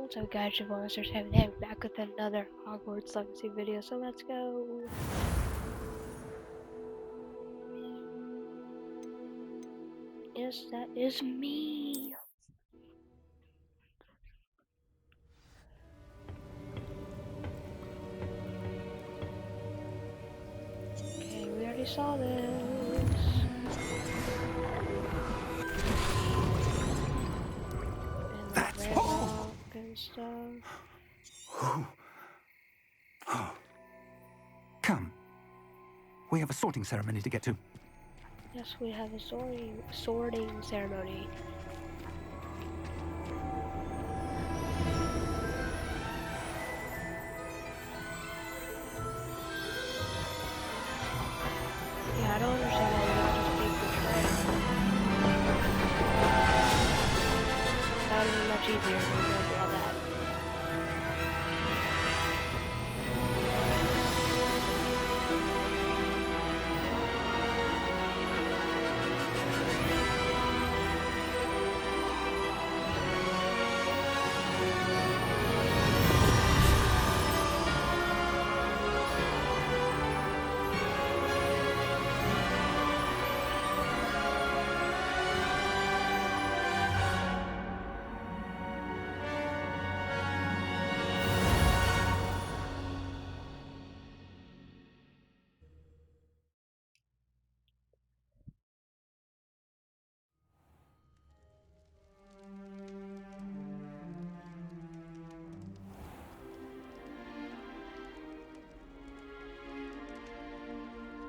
What's up guys, your monsters have hang back with another Hogwarts Legacy video, so let's go. Yes, that is me. Okay, we already saw this. And the red rock and stuff. Come. We have a sorting ceremony to get to. Yes, we have a sorting ceremony. Yeah, I don't understand why we don't just take the train. That would be much easier if we don't do all that.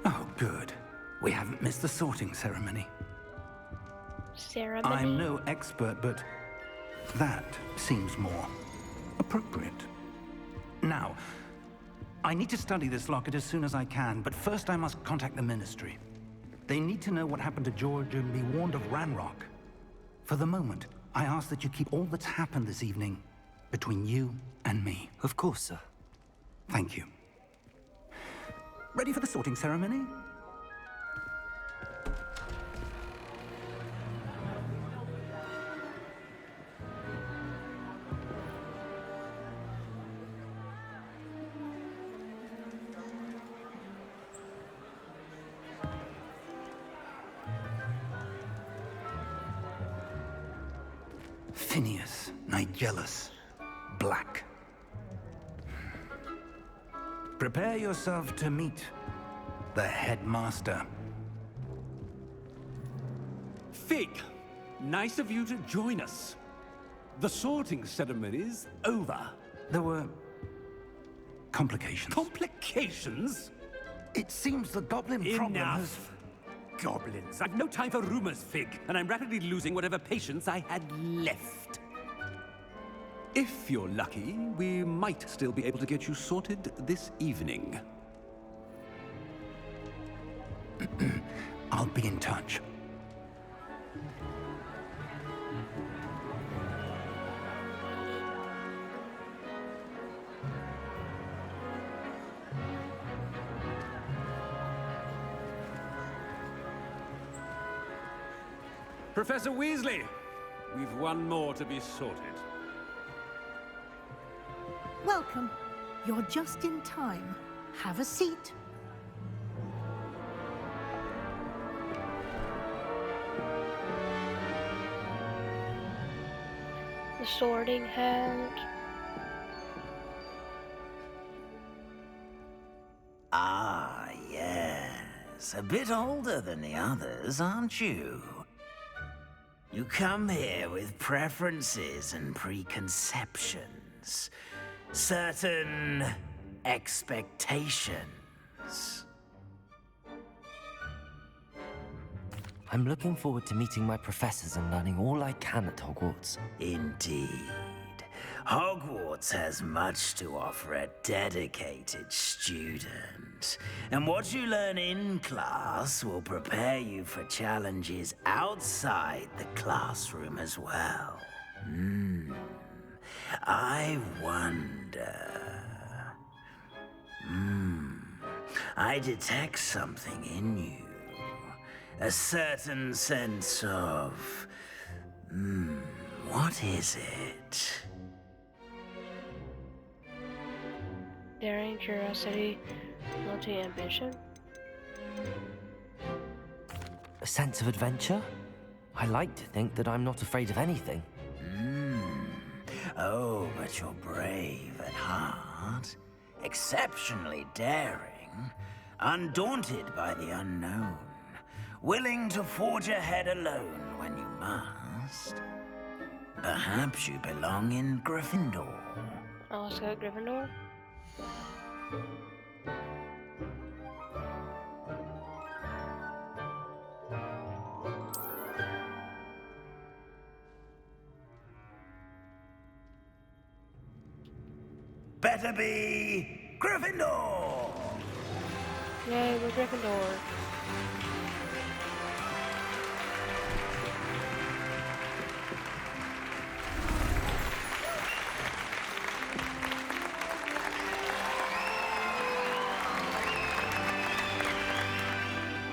Oh, good. We haven't missed the sorting ceremony. Ceremony? I'm no expert, but that seems more appropriate. Now, I need to study this locket as soon as I can, but first I must contact the Ministry. They need to know what happened to George and be warned of Ranrock. For the moment, I ask that you keep all that's happened this evening between you and me. Of course, sir. Thank you. Ready for the sorting ceremony? Phineas, Nigellus, Black. Prepare yourself to meet the headmaster. Fig, nice of you to join us. The sorting ceremony's over. There were complications. Complications? It seems the goblin problem has... Enough! Goblins. I've no time for rumors, Fig, and I'm rapidly losing whatever patience I had left. If you're lucky, we might still be able to get you sorted this evening. I'll be in touch. Professor Weasley, we've one more to be sorted. Welcome. You're just in time. Have a seat. The sorting hat. Ah, yes. A bit older than the others, aren't you? You come here with preferences and preconceptions. Certain expectations. I'm looking forward to meeting my professors and learning all I can at Hogwarts. Indeed. Hogwarts has much to offer a dedicated student. And what you learn in class will prepare you for challenges outside the classroom as well. I wonder... I detect something in you. A certain sense of... what is it? Daring, curiosity, loyalty, ambition. A sense of adventure? I like to think that I'm not afraid of anything. Oh, but you're brave at heart, exceptionally daring, undaunted by the unknown, willing to forge ahead alone when you must. Perhaps you belong in Gryffindor. Oh, let's go Gryffindor. Better be Gryffindor! Yay, we're Gryffindor.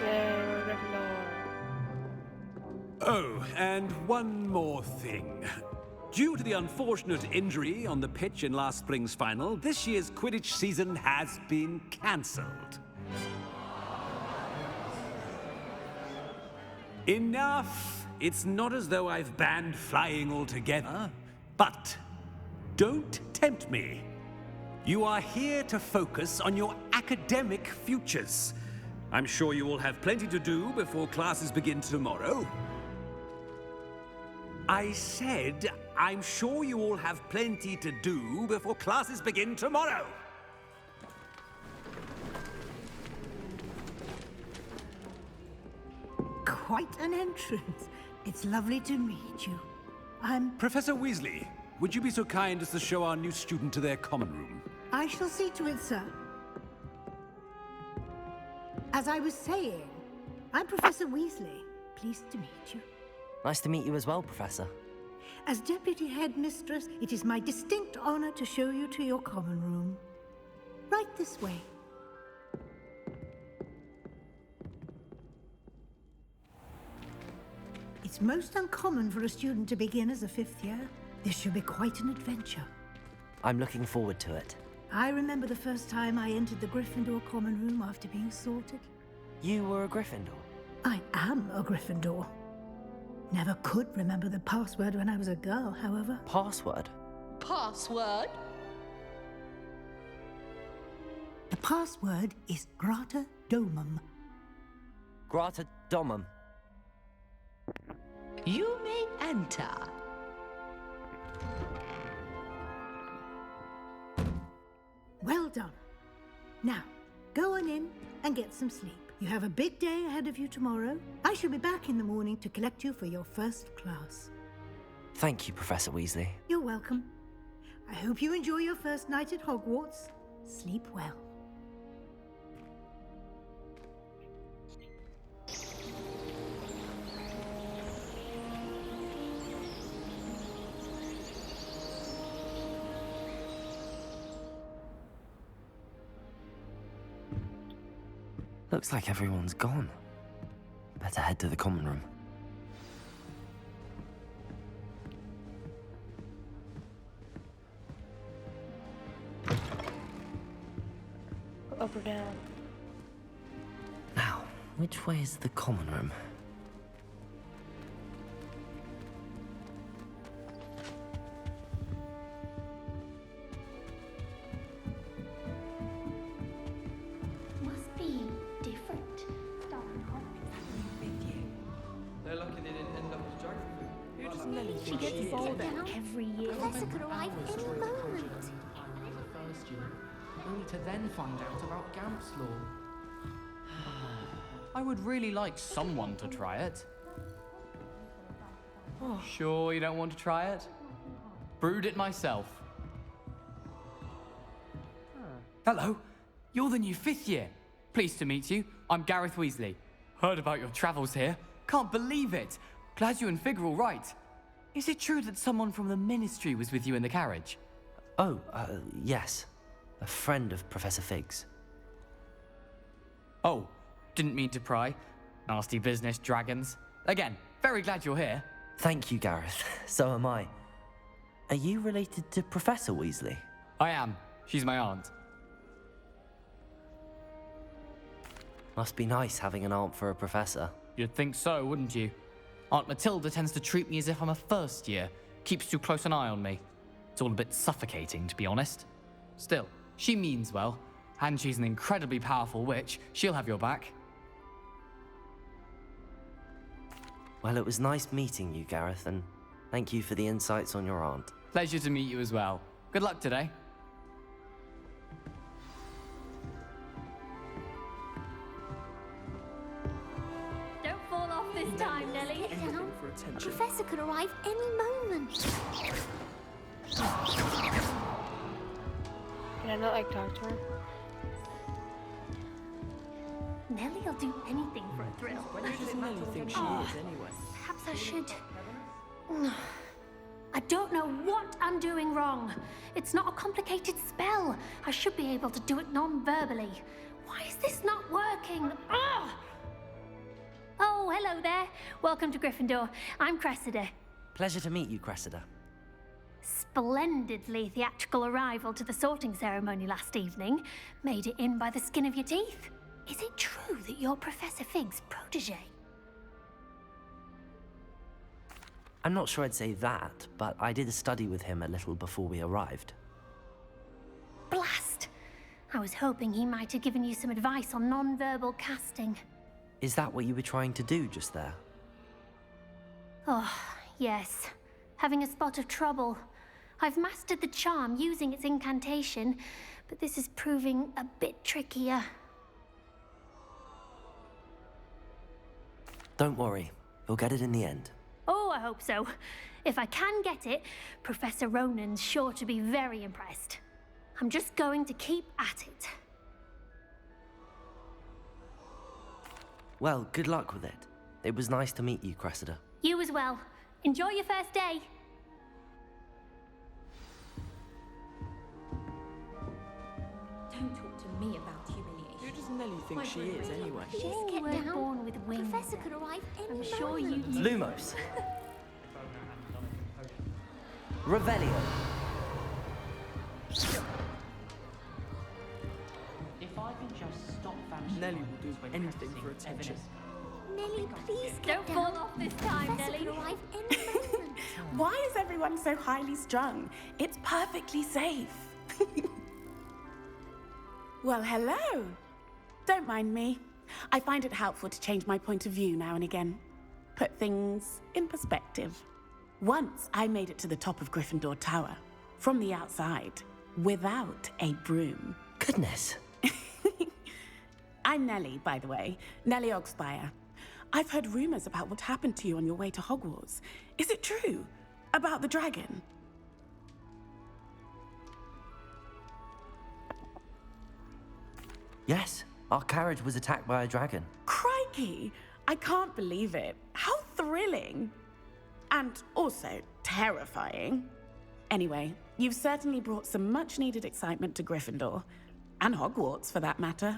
Yay, we're Gryffindor. Oh, and one more thing. Due to the unfortunate injury on the pitch in last spring's final, this year's Quidditch season has been cancelled. Enough! It's not as though I've banned flying altogether, but don't tempt me. You are here to focus on your academic futures. I'm sure you will have plenty to do before classes begin tomorrow. I said, I'm sure you all have plenty to do before classes begin tomorrow. Quite an entrance. It's lovely to meet you. Professor Weasley, would you be so kind as to show our new student to their common room? I shall see to it, sir. As I was saying, I'm Professor Weasley. Pleased to meet you. Nice to meet you as well, Professor. As Deputy Headmistress, it is my distinct honor to show you to your common room. Right this way. It's most uncommon for a student to begin as a fifth year. This should be quite an adventure. I'm looking forward to it. I remember the first time I entered the Gryffindor common room after being sorted. You were a Gryffindor? I am a Gryffindor. Never could remember the password when I was a girl, however. Password? Password? The password is Grata Domum. Grata Domum. You may enter. Well done. Now, go on in and get some sleep. You have a big day ahead of you tomorrow. I shall be back in the morning to collect you for your first class. Thank you, Professor Weasley. You're welcome. I hope you enjoy your first night at Hogwarts. Sleep well. Looks like everyone's gone. Better head to the common room. Up or down? Now, which way is the common room? Must be different. They're lucky they didn't end up as geography. Who doesn't know? She gets bolder every year. Professor could arrive any moment. First year, only to then find out about Gamp's law. I would really like someone to try it. Sure you don't want to try it? Brewed it myself. Hello, you're the new fifth year. Pleased to meet you. I'm Gareth Weasley. Heard about your travels here. Can't believe it. Glad you and Fig are all right. Is it true that someone from the Ministry was with you in the carriage? Oh, yes. A friend of Professor Fig's. Oh, didn't mean to pry. Nasty business, dragons. Again, very glad you're here. Thank you, Gareth. So am I. Are you related to Professor Weasley? I am. She's my aunt. Must be nice having an aunt for a professor. You'd think so, wouldn't you? Aunt Matilda tends to treat me as if I'm a first year, keeps too close an eye on me. It's all a bit suffocating, to be honest. Still, she means well, and she's an incredibly powerful witch. She'll have your back. Well, it was nice meeting you, Gareth, and thank you for the insights on your aunt. Pleasure to meet you as well. Good luck today. Don't fall off this time, Nellie. The professor could arrive any moment. Can I not like talk to her? Nellie'll do anything for a thrill. Where does Nellie think she is, anyway? Perhaps I should. I don't know what I'm doing wrong. It's not a complicated spell. I should be able to do it non-verbally. Why is this not working? Ugh! Oh, hello there. Welcome to Gryffindor. I'm Cressida. Pleasure to meet you, Cressida. Splendidly theatrical arrival to the sorting ceremony last evening. Made it in by the skin of your teeth. Is it true that you're Professor Fig's protege? I'm not sure I'd say that, but I did study with him a little before we arrived. Blast! I was hoping he might have given you some advice on non-verbal casting. Is that what you were trying to do just there? Oh, yes. Having a spot of trouble. I've mastered the charm using its incantation, but this is proving a bit trickier. Don't worry, you'll get it in the end. Oh, I hope so. If I can get it, Professor Ronan's sure to be very impressed. I'm just going to keep at it. Well, good luck with it. It was nice to meet you, Cressida. You as well. Enjoy your first day. Don't talk to me about humiliation. Who does Nellie think she is, anyway? Just Get get down. down. Born with wings. Professor could arrive any I'm sure you. Lumos. Revelio. If I can just stop vanishing... Nellie will do anything for attention. Nellie, please get Don't down. fall off this time, Professor Nellie. could arrive any moment. Why is everyone so highly strung? It's perfectly safe. Well, hello. Don't mind me. I find it helpful to change my point of view now and again. Put things in perspective. Once I made it to the top of Gryffindor Tower, from the outside, without a broom. Goodness. I'm Nellie, by the way. Nellie Ogspire. I've heard rumors about what happened to you on your way to Hogwarts. Is it true? About the dragon? Yes, our carriage was attacked by a dragon. Crikey! I can't believe it. How thrilling! And also terrifying. Anyway, you've certainly brought some much-needed excitement to Gryffindor. And Hogwarts, for that matter.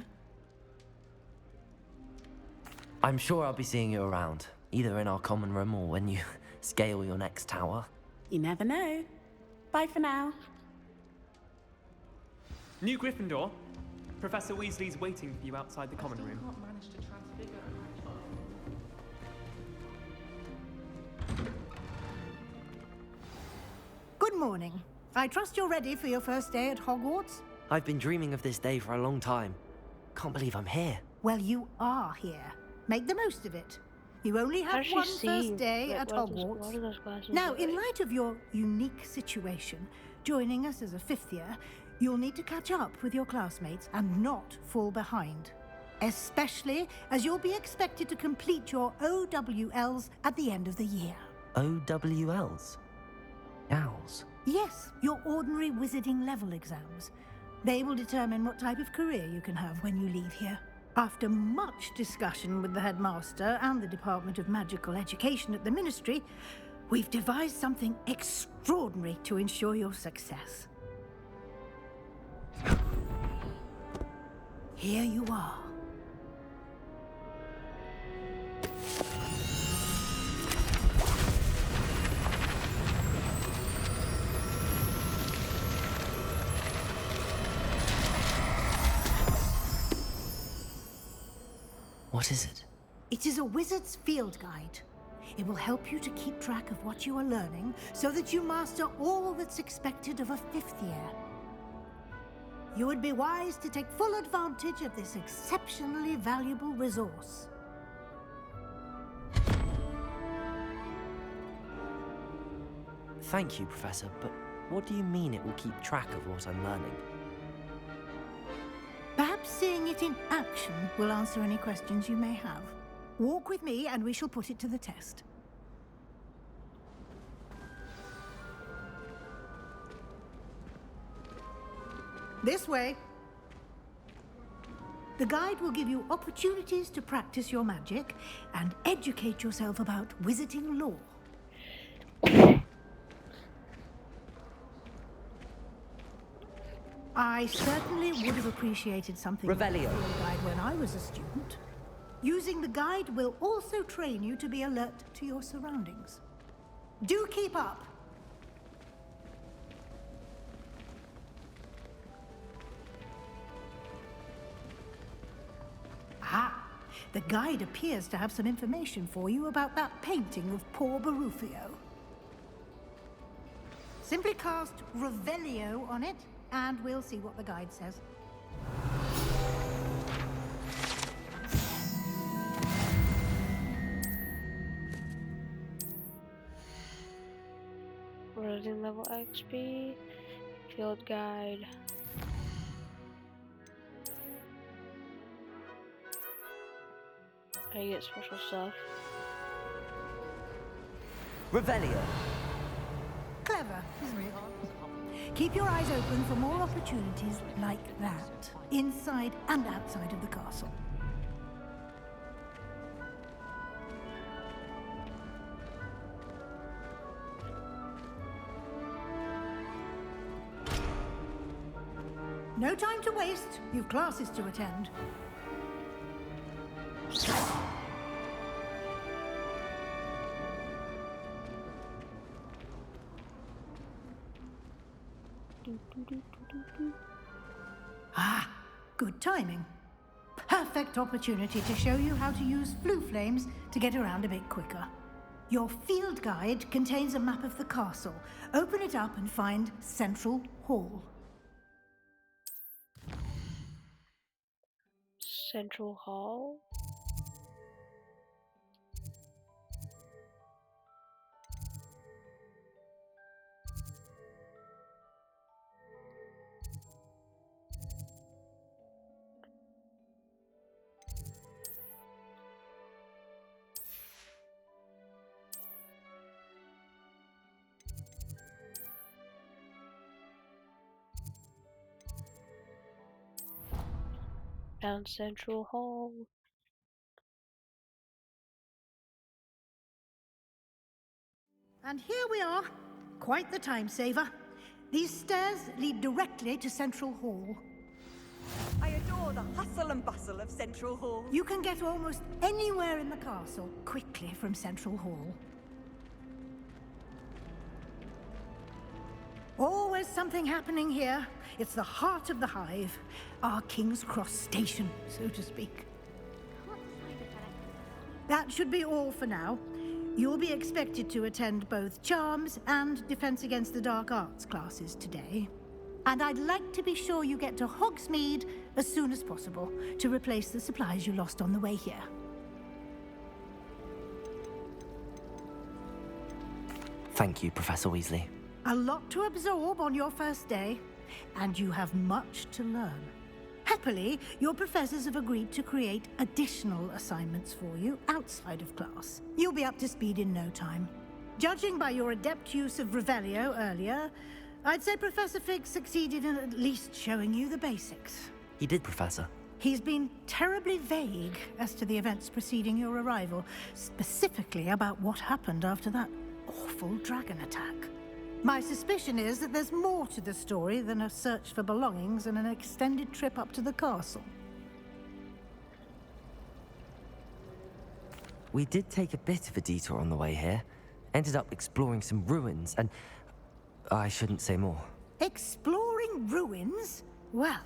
I'm sure I'll be seeing you around, either in our common room or when you scale your next tower. You never know. Bye for now. New Gryffindor. Professor Weasley's waiting for you outside the common room. Can't manage to transfigure Good morning. I trust you're ready for your first day at Hogwarts? I've been dreaming of this day for a long time. Can't believe I'm here. Well, you are here. Make the most of it. You only How have does she one see? first day Like, at what are those- Hogwarts. what are those glasses Now, look in like? light of your unique situation, joining us as a fifth year, you'll need to catch up with your classmates and not fall behind. Especially as you'll be expected to complete your OWLs at the end of the year. OWLs? Owls. Yes, your ordinary wizarding level exams. They will determine what type of career you can have when you leave here. After much discussion with the headmaster and the Department of Magical Education at the Ministry, we've devised something extraordinary to ensure your success. Here you are. What is it? It is a wizard's field guide. It will help you to keep track of what you are learning so that you master all that's expected of a 5th year. You would be wise to take full advantage of this exceptionally valuable resource. Thank you, Professor, but what do you mean it will keep track of what I'm learning? Perhaps seeing it in action will answer any questions you may have. Walk with me and we shall put it to the test. This way. The guide will give you opportunities to practice your magic and educate yourself about wizarding lore. I certainly would have appreciated something like a field guide when I was a student. Using the guide will also train you to be alert to your surroundings. Do keep up! Ah, the guide appears to have some information for you about that painting of poor Barufio. Simply cast Revelio on it, and we'll see what the guide says. Rising level XP, field guide. I get special stuff. Revelio. Clever, isn't it? Keep your eyes open for more opportunities like that, inside and outside of the castle. No time to waste. You've classes to attend. Ah, good timing. Perfect opportunity to show you how to use flue flames to get around a bit quicker. Your field guide contains a map of the castle. Open it up and find Central Hall. Central Hall? Down Central Hall. And here we are. Quite the time saver. These stairs lead directly to Central Hall. I adore the hustle and bustle of Central Hall. You can get almost anywhere in the castle quickly from Central Hall. Always something happening here. It's the heart of the hive. Our King's Cross station, so to speak. That should be all for now. You'll be expected to attend both Charms and Defense Against the Dark Arts classes today. And I'd like to be sure you get to Hogsmeade as soon as possible to replace the supplies you lost on the way here. Thank you, Professor Weasley. A lot to absorb on your first day, and you have much to learn. Happily, your professors have agreed to create additional assignments for you outside of class. You'll be up to speed in no time. Judging by your adept use of Revelio earlier, I'd say Professor Fig succeeded in at least showing you the basics. He did, Professor. He's been terribly vague as to the events preceding your arrival, specifically about what happened after that awful dragon attack. My suspicion is that there's more to the story than a search for belongings and an extended trip up to the castle. We did take a bit of a detour on the way here. Ended up exploring some ruins and... I shouldn't say more. Exploring ruins? Well,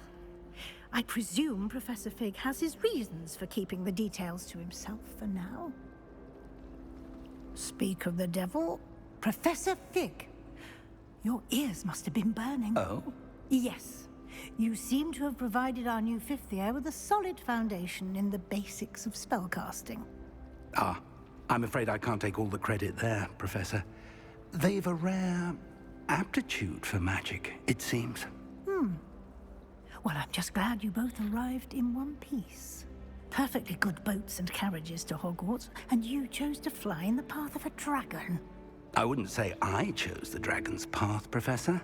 I presume Professor Fig has his reasons for keeping the details to himself for now. Speak of the devil, Professor Fig. Your ears must have been burning. Oh? Yes. You seem to have provided our new fifth year with a solid foundation in the basics of spellcasting. Ah, I'm afraid I can't take all the credit there, Professor. They've a rare aptitude for magic, it seems. Well, I'm just glad you both arrived in one piece. Perfectly good boats and carriages to Hogwarts, and you chose to fly in the path of a dragon. I wouldn't say I chose the dragon's path, Professor.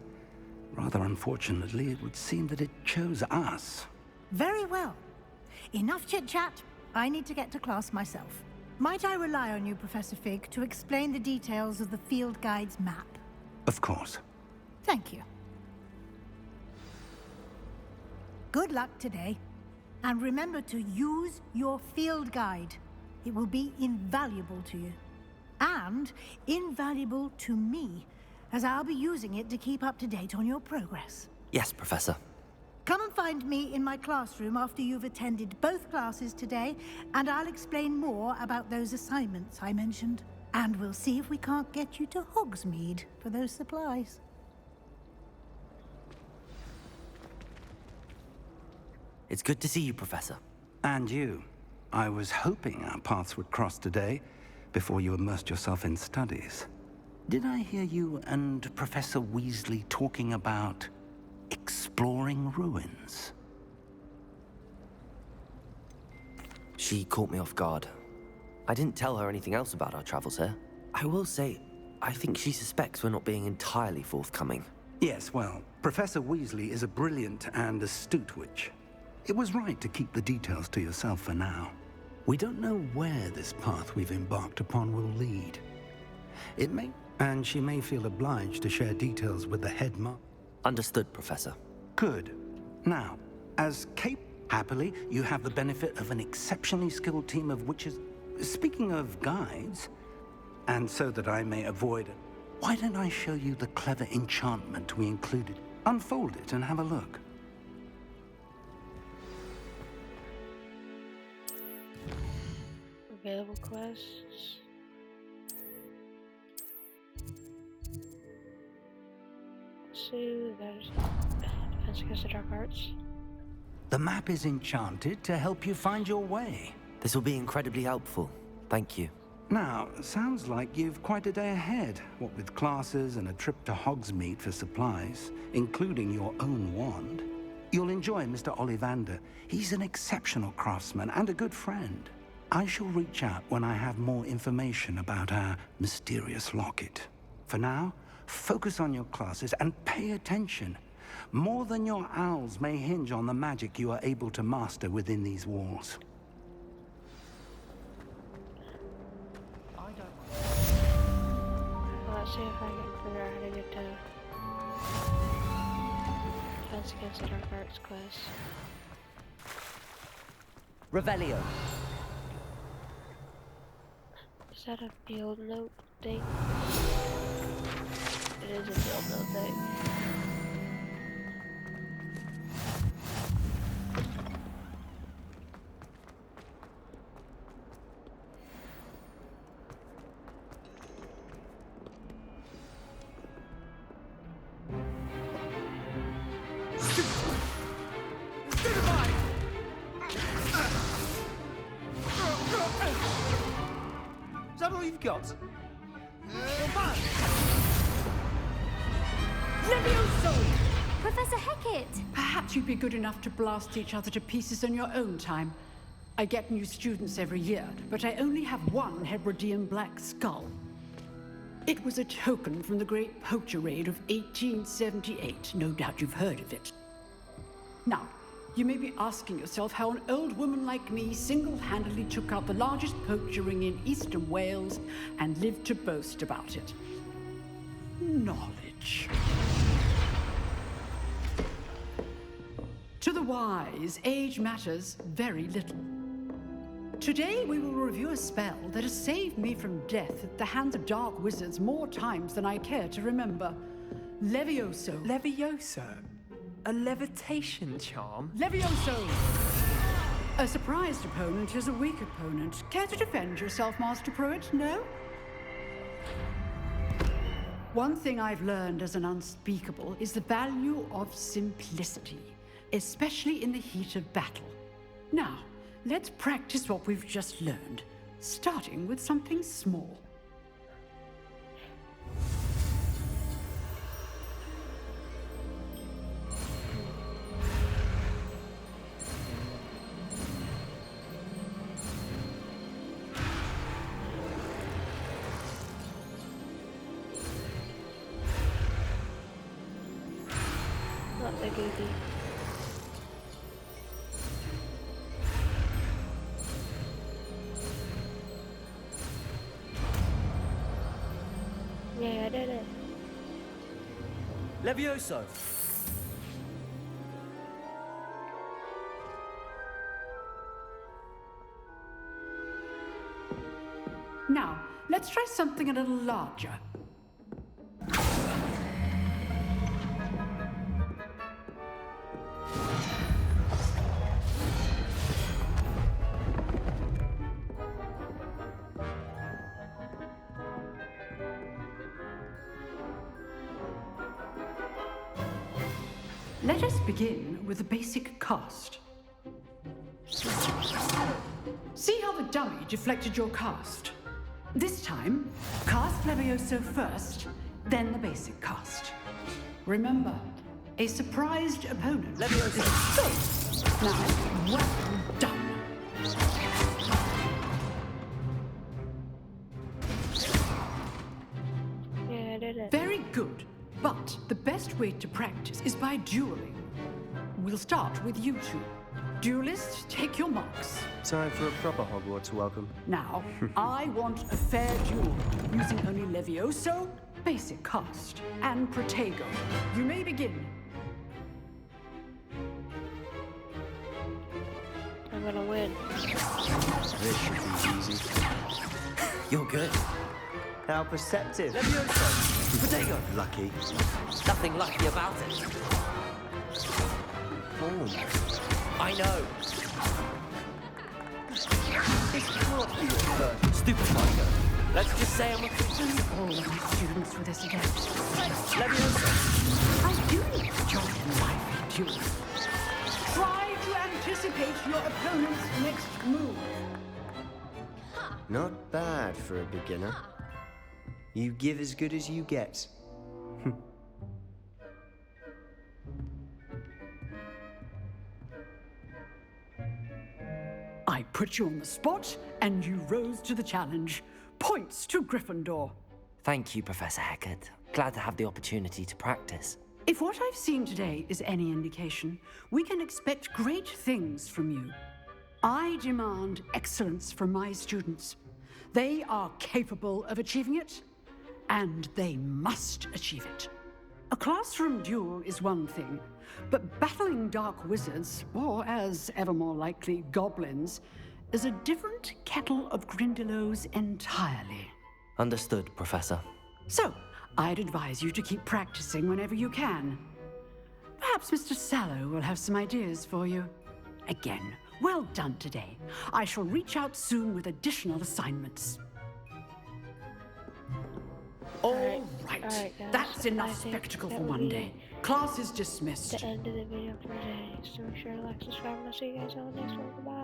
Rather unfortunately, it would seem that it chose us. Very well. Enough chit-chat. I need to get to class myself. Might I rely on you, Professor Fig, to explain the details of the field guide's map? Of course. Thank you. Good luck today. And remember to use your field guide. It will be invaluable to you. And invaluable to me, as I'll be using it to keep up to date on your progress. Yes, Professor. Come and find me in my classroom after you've attended both classes today, and I'll explain more about those assignments I mentioned. And we'll see if we can't get you to Hogsmeade for those supplies. It's good to see you, Professor. And you. I was hoping our paths would cross today, before you immersed yourself in studies. Did I hear you and Professor Weasley talking about exploring ruins? She caught me off guard. I didn't tell her anything else about our travels here. I will say, I think she suspects we're not being entirely forthcoming. Yes, well, Professor Weasley is a brilliant and astute witch. It was right to keep the details to yourself for now. We don't know where this path we've embarked upon will lead. It may, and she may feel obliged to share details with the headmaster. Understood, Professor. Good. Now, as Cape, happily, you have the benefit of an exceptionally skilled team of witches. Speaking of guides, and so that I may avoid it, why don't I show you the clever enchantment we included? Unfold it and have a look. Available quests. Let's see, there's Defense Against the Dark Arts. The map is enchanted to help you find your way. This will be incredibly helpful. Thank you. Now, sounds like you've quite a day ahead, what with classes and a trip to Hogsmeade for supplies, including your own wand. You'll enjoy Mr. Ollivander. He's an exceptional craftsman and a good friend. I shall reach out when I have more information about our mysterious locket. For now, focus on your classes and pay attention. More than your owls may hinge on the magic you are able to master within these walls. Well, let's see if I can figure out how to get to Defense Against the Dark Arts quest. Revelio. Is that a field note thing? It is a field note thing. Is that all you've got? Levioso! Professor Hecat! Perhaps you'd be good enough to blast each other to pieces in your own time. I get new students every year, but I only have one Hebridean black skull. It was a token from the Great Poacher Raid of 1878. No doubt you've heard of it. Now, you may be asking yourself how an old woman like me single-handedly took out the largest poacher ring in eastern Wales and lived to boast about it. Knowledge. To the wise, age matters very little. Today we will review a spell that has saved me from death at the hands of dark wizards more times than I care to remember. Levioso. Levioso? A levitation charm? Levioso! A surprised opponent is a weak opponent. Care to defend yourself, Master Pruitt? No? One thing I've learned as an unspeakable is the value of simplicity, especially in the heat of battle. Now, let's practice what we've just learned, starting with something small. Not the goofy. Yeah, I did it. Levioso! Now, let's try something a little larger. Let us begin with the basic cast. See how the dummy deflected your cast? This time, cast Levioso first, then the basic cast. Remember, a surprised opponent. Levioso! Good. Now, well done. Yeah, I did it. Very good. But the best way to practice is by dueling. We'll start with you two. Duelists, take your marks. Time for a proper Hogwarts welcome. Now, I want a fair duel, using only Levioso, basic cast, and Protego. You may begin. I'm gonna win. This should be easy. You're good. How perceptive. Levioso! Protego! Lucky. Nothing lucky about it. Oh. I know. This can't be your first. Stupid Tiger. Let's just say I'm a Don't all of my students with this again. Levioso! I do need to join in lively duel. Try to anticipate your opponent's next move. Not bad for a beginner. You give as good as you get. I put you on the spot, and you rose to the challenge. Points to Gryffindor. Thank you, Professor Hecat. Glad to have the opportunity to practice. If what I've seen today is any indication, we can expect great things from you. I demand excellence from my students. They are capable of achieving it, and they must achieve it. A classroom duel is one thing, but battling dark wizards, or as ever more likely, goblins, is a different kettle of Grindylows entirely. Understood, Professor. So, I'd advise you to keep practicing whenever you can. Perhaps Mr. Sallow will have some ideas for you. Again, well done today. I shall reach out soon with additional assignments. All right. Guys, That's enough I think spectacle that for would one be day. Class is dismissed. the end of the video for today. So make sure to like, subscribe, and I'll see you guys on the next one. Goodbye.